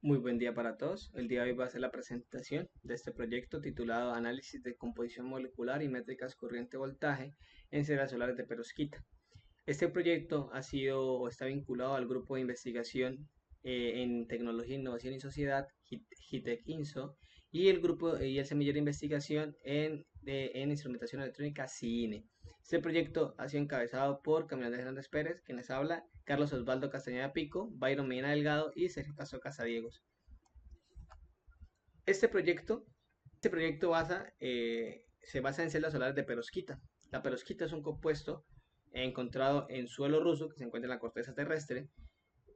Muy buen día para todos. El día de hoy va a ser la presentación de este proyecto titulado Análisis de composición molecular y métricas corriente-voltaje en celdas solares de perovskita. Este proyecto ha sido o está vinculado al grupo de investigación en tecnología, innovación y sociedad, GITEC INSO, y el grupo y el semillero de investigación en instrumentación electrónica, CINE. Este proyecto ha sido encabezado por Camilo Andrés Hernández Pérez, quien les habla, Carlos Osvaldo Castañeda Pico, Byron Medina Delgado y Sergio Castro Casadiegos. Este proyecto, se basa en celdas solares de perovskita. La perovskita es un compuesto encontrado en suelo ruso que se encuentra en la corteza terrestre,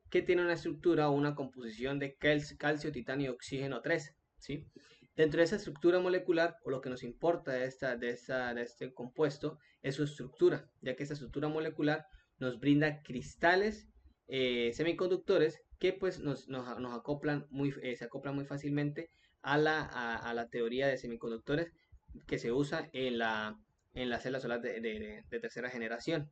que tiene una estructura o una composición de calcio, titanio y oxígeno 3, ¿sí? Dentro de esa estructura molecular, o lo que nos importa de este compuesto, es su estructura, ya que esta estructura molecular nos brinda cristales semiconductores que pues nos acoplan se acoplan muy fácilmente a la teoría de semiconductores que se usa en las células solares de tercera generación.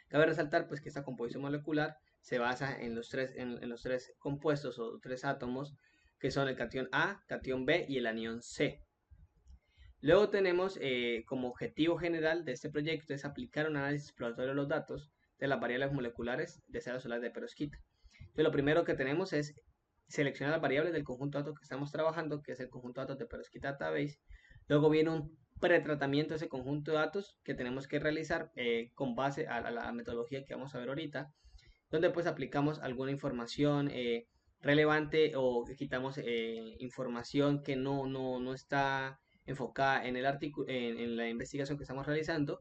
Cabe resaltar pues que esta composición molecular se basa en los tres compuestos o tres átomos que son el catión A, catión B y el anión C. Luego tenemos como objetivo general de este proyecto es aplicar un análisis exploratorio de los datos de las variables moleculares de células solares de perovskita. Entonces lo primero que tenemos es seleccionar las variables del conjunto de datos que estamos trabajando, que es el conjunto de datos de perovskita database. Luego viene un pretratamiento de ese conjunto de datos que tenemos que realizar con base a la metodología que vamos a ver ahorita, donde pues aplicamos alguna información relevante o quitamos información que no está enfocada en el artículo, en la investigación que estamos realizando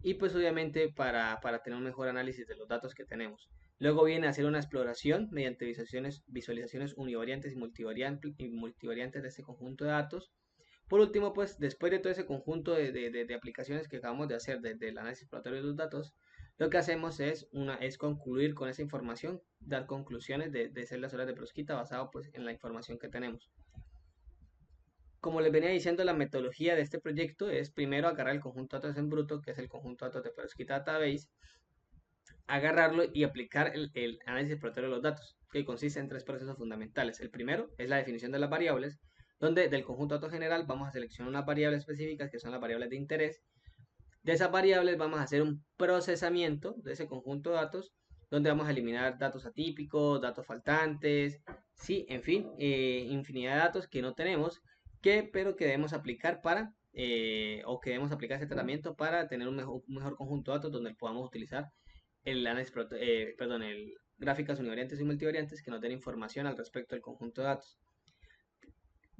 y pues obviamente para tener un mejor análisis de los datos que tenemos. Luego viene a hacer una exploración mediante visualizaciones univariantes y multivariantes de este conjunto de datos. Por último, pues después de todo ese conjunto de aplicaciones que acabamos de hacer desde el análisis exploratorio de los datos, lo que hacemos es concluir con esa información, dar conclusiones de células solares de perovskita basado pues en la información que tenemos. Como les venía diciendo, la metodología de este proyecto es primero agarrar el conjunto de datos en bruto, que es el conjunto de datos de perovskita database, agarrarlo y aplicar el análisis exploratorio de los datos, que consiste en tres procesos fundamentales. El primero es la definición de las variables, donde del conjunto de datos general vamos a seleccionar unas variables específicas que son las variables de interés. De esas variables vamos a hacer un procesamiento de ese conjunto de datos, donde vamos a eliminar datos atípicos, datos faltantes, sí, en fin, infinidad de datos que no tenemos, pero que debemos aplicar o que debemos aplicar ese tratamiento para tener un mejor conjunto de datos donde podamos utilizar el gráficas univariantes y multivariantes que nos den información al respecto del conjunto de datos.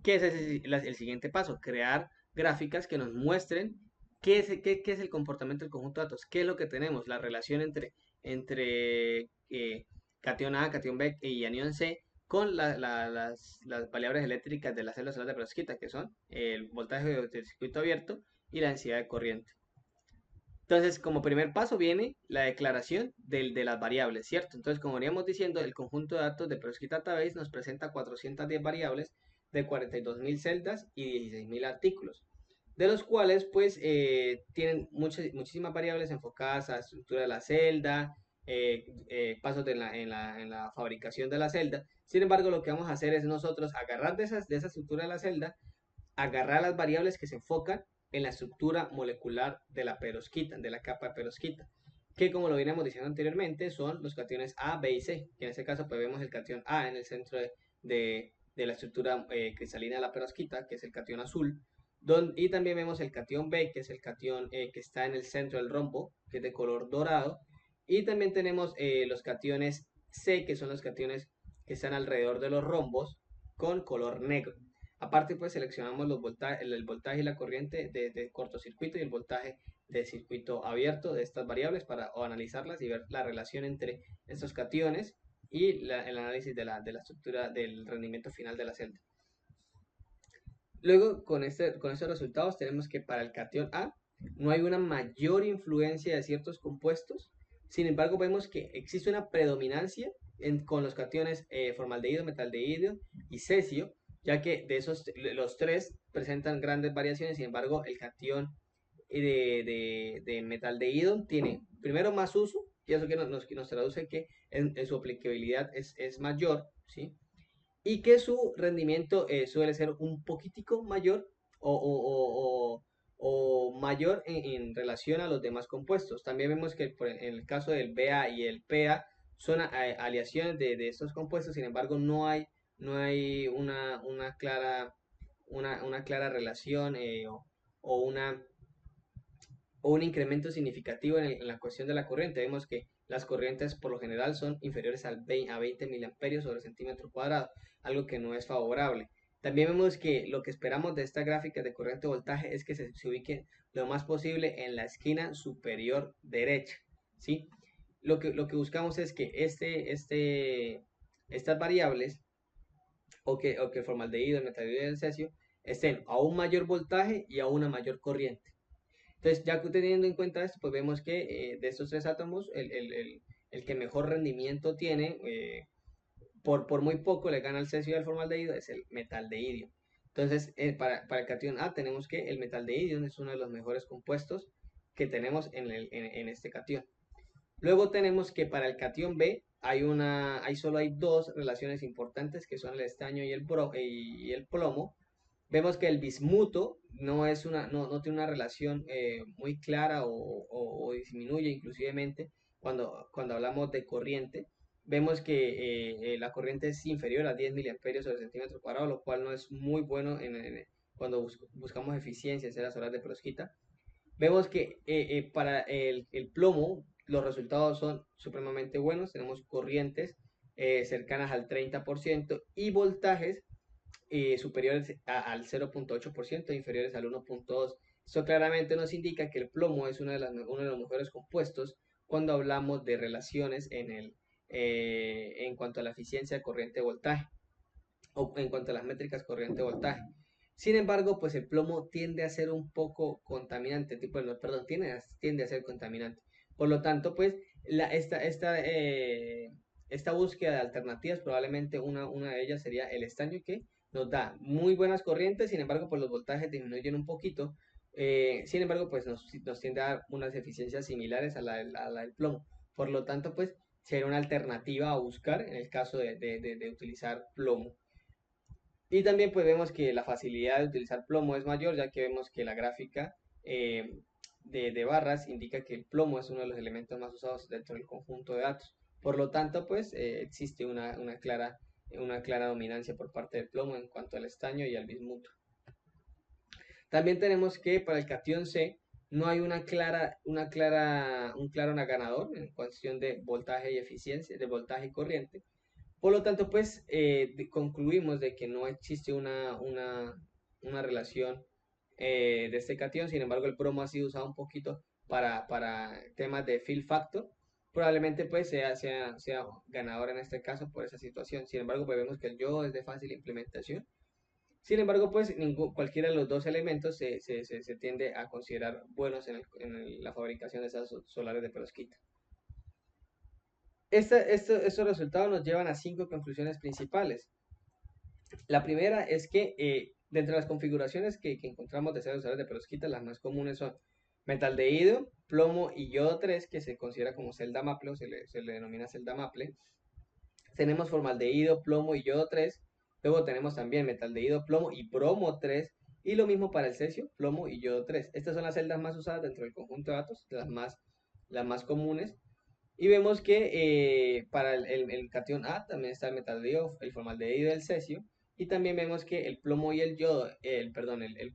¿Qué es el siguiente paso? Crear gráficas que nos muestren qué es el comportamiento del conjunto de datos, qué es lo que tenemos, la relación entre catión A, catión B y anión C con las variables eléctricas de las células solares de perovskita, que son el voltaje del circuito abierto y la densidad de corriente. Entonces, como primer paso viene la declaración de las variables, ¿cierto? Entonces, como veníamos diciendo, el conjunto de datos de Perovskite Database nos presenta 410 variables de 42.000 celdas y 16.000 artículos, de los cuales, pues, tienen muchísimas variables enfocadas a la estructura de la celda, pasos en la fabricación de la celda. Sin embargo, lo que vamos a hacer es nosotros agarrar de esa estructura de la celda, agarrar las variables que se enfocan en la estructura molecular de la perovskita, de la capa de perovskita, que como lo veníamos diciendo anteriormente son los cationes A, B y C, que en este caso pues vemos el catión A en el centro de la estructura cristalina de la perovskita, que es el catión azul, y también vemos el catión B, que es el catión que está en el centro del rombo, que es de color dorado, y también tenemos los cationes C, que son los cationes que están alrededor de los rombos, con color negro. Aparte, pues seleccionamos el voltaje y la corriente de cortocircuito y el voltaje de circuito abierto de estas variables para analizarlas y ver la relación entre estos cationes y el análisis de la estructura del rendimiento final de la celda. Luego, con estos resultados, tenemos que para el catión A no hay una mayor influencia de ciertos compuestos. Sin embargo, vemos que existe una predominancia con los cationes formaldehído, metaldehído y cesio, ya que los tres presentan grandes variaciones. Sin embargo, el catión de metaldehído tiene primero más uso, y eso que nos traduce que en su aplicabilidad es mayor, ¿sí? y que su rendimiento suele ser un poquitico mayor o mayor en relación a los demás compuestos. También vemos que en el caso del BA y el PA son aleaciones de estos compuestos, sin embargo no hay una clara relación o una o un incremento significativo en la cuestión de la corriente. Vemos que las corrientes por lo general son inferiores a 20 miliamperios sobre centímetro cuadrado, algo que no es favorable. También vemos que lo que esperamos de esta gráfica de corriente voltaje es que se ubique lo más posible en la esquina superior derecha, ¿sí? Lo que buscamos es que estas variables o que el formaldehído, el metaldehído y el cesio estén a un mayor voltaje y a una mayor corriente. Entonces, ya que teniendo en cuenta esto, pues vemos que de estos tres átomos, el que mejor rendimiento tiene, por muy poco le gana al cesio y al formaldehído, es el metaldehídio. Entonces, para el cation A tenemos que el metaldehídio es uno de los mejores compuestos que tenemos en este cation. Luego tenemos que para el cation B solo hay dos relaciones importantes que son el estaño y el plomo. Vemos que el bismuto no tiene una relación muy clara o disminuye inclusivemente cuando hablamos de corriente. Vemos que la corriente es inferior a 10 miliamperios sobre centímetro cuadrado, lo cual no es muy bueno cuando buscamos eficiencia en celdas solares de perovskita. Vemos que para el plomo los resultados son supremamente buenos. Tenemos corrientes cercanas al 30% y voltajes superiores al 0.8% e inferiores al 1.2%. Eso claramente nos indica que el plomo es uno de los mejores compuestos cuando hablamos de relaciones en cuanto a la eficiencia de corriente-voltaje o en cuanto a las métricas corriente-voltaje. Sin embargo, pues el plomo tiende a ser un poco contaminante, perdón, tiende a ser contaminante. Por lo tanto, pues esta búsqueda de alternativas, probablemente una de ellas sería el estaño, que nos da muy buenas corrientes, sin embargo, pues los voltajes disminuyen un poquito. Sin embargo, pues nos tiende a dar unas eficiencias similares a la del plomo. Por lo tanto, pues sería una alternativa a buscar en el caso de utilizar plomo. Y también pues vemos que la facilidad de utilizar plomo es mayor, ya que vemos que la gráfica de barras indica que el plomo es uno de los elementos más usados dentro del conjunto de datos. Por lo tanto, pues existe una clara dominancia por parte del plomo en cuanto al estaño y al bismuto. También tenemos que para el cation C no hay un claro ganador en cuestión de voltaje y eficiencia, de voltaje y corriente. Por lo tanto, pues concluimos de que no existe una relación de este cation. Sin embargo, el bromo ha sido usado un poquito para temas de fill factor. Probablemente pues sea ganador en este caso por esa situación. Sin embargo, pues vemos que el yodo es de fácil implementación. Sin embargo, pues cualquiera de los dos elementos se tiende a considerar buenos en la fabricación de esas solares de perovskita. Estos resultados nos llevan a 5 conclusiones principales. La primera es que dentro de las configuraciones que encontramos de celdas solares de perovskita, las más comunes son metaldehído, plomo y yodo 3, que se considera como celda maple o se le denomina celda maple. Tenemos formaldehído, plomo y yodo 3. Luego tenemos también metaldehído, plomo y bromo 3. Y lo mismo para el cesio, plomo y yodo 3. Estas son las celdas más usadas dentro del conjunto de datos, las más comunes. Y vemos que para el cation A también está el metaldehído, el formaldehído y el cesio. Y también vemos que el plomo y el yodo, el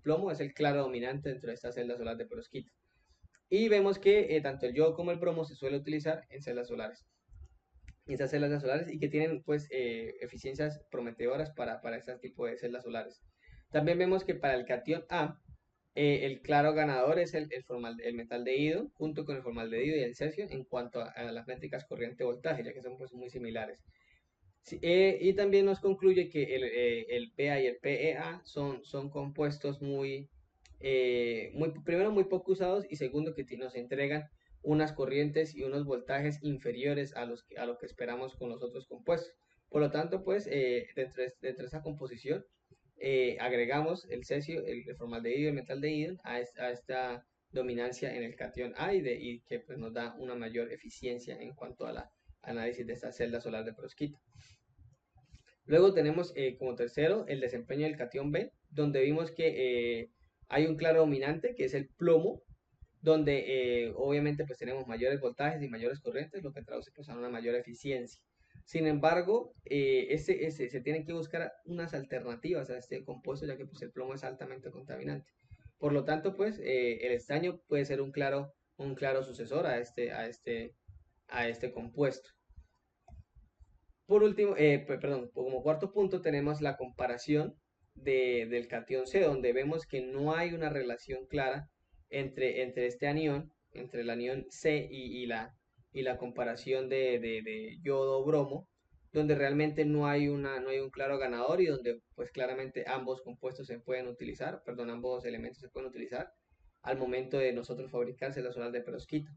plomo es el claro dominante dentro de estas celdas solares de perovskita. Y vemos que tanto el yodo como el bromo se suele utilizar en celdas solares. Esas celdas solares y que tienen pues eficiencias prometedoras para este tipo de celdas solares. También vemos que para el cation A, el claro ganador es el metaldehído junto con el formaldehído y el cesio en cuanto a las métricas corriente-voltaje, ya que son pues muy similares. Sí, y también nos concluye que el PA y el PEA son compuestos primero muy poco usados y segundo que nos entregan unas corrientes y unos voltajes inferiores a lo que esperamos con los otros compuestos. Por lo tanto, pues dentro de esa composición agregamos el cesio, el formaldehído y el metaldehído a esta dominancia en el cation A y que pues, nos da una mayor eficiencia en cuanto a la análisis de esta celda solar de perovskita. Luego tenemos como tercero el desempeño del catión B, donde vimos que hay un claro dominante, que es el plomo, donde obviamente pues tenemos mayores voltajes y mayores corrientes, lo que traduce pues a una mayor eficiencia. Sin embargo, se tienen que buscar unas alternativas a este compuesto, ya que pues el plomo es altamente contaminante. Por lo tanto, pues el estaño puede ser un claro sucesor a este compuesto. Por último, perdón, como cuarto punto tenemos la comparación del catión C, donde vemos que no hay una relación clara entre este anión, entre el anión C y la comparación de yodo-bromo, donde realmente no hay un claro ganador y donde pues claramente ambos compuestos se pueden utilizar, perdón, ambos elementos se pueden utilizar al momento de nosotros fabricar celdas solares de perovskita.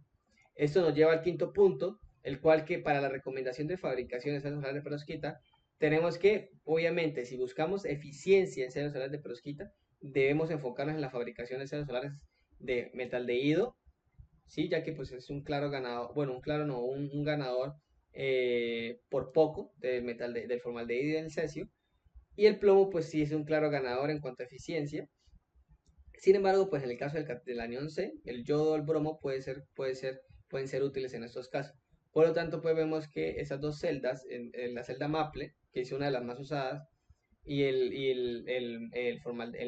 Esto nos lleva al quinto punto, el cual que para la recomendación de fabricación de celdas solares de perovskita, tenemos que, obviamente, si buscamos eficiencia en celdas solares de perovskita, debemos enfocarnos en la fabricación de celdas solares de metaldehído, ¿sí? Ya que pues es un claro ganador, bueno, un claro no, un ganador por poco del formaldehído y del cesio, y el plomo pues sí es un claro ganador en cuanto a eficiencia. Sin embargo, pues en el caso del anión C, el yodo o el bromo pueden ser útiles en estos casos. Por lo tanto, pues vemos que esas dos celdas, en la celda Maple, que es una de las más usadas, el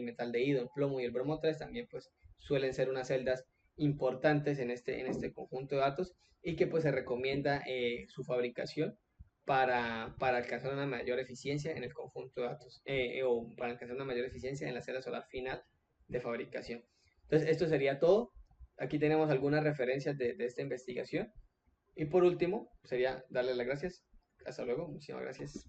metaldehído, el plomo y el bromo 3 también pues suelen ser unas celdas importantes en este conjunto de datos y que pues se recomienda su fabricación para alcanzar una mayor eficiencia en el conjunto de datos o para alcanzar una mayor eficiencia en la celda solar final de fabricación. Entonces, esto sería todo. Aquí tenemos algunas referencias de esta investigación. Y por último, sería darle las gracias. Hasta luego. Muchísimas gracias.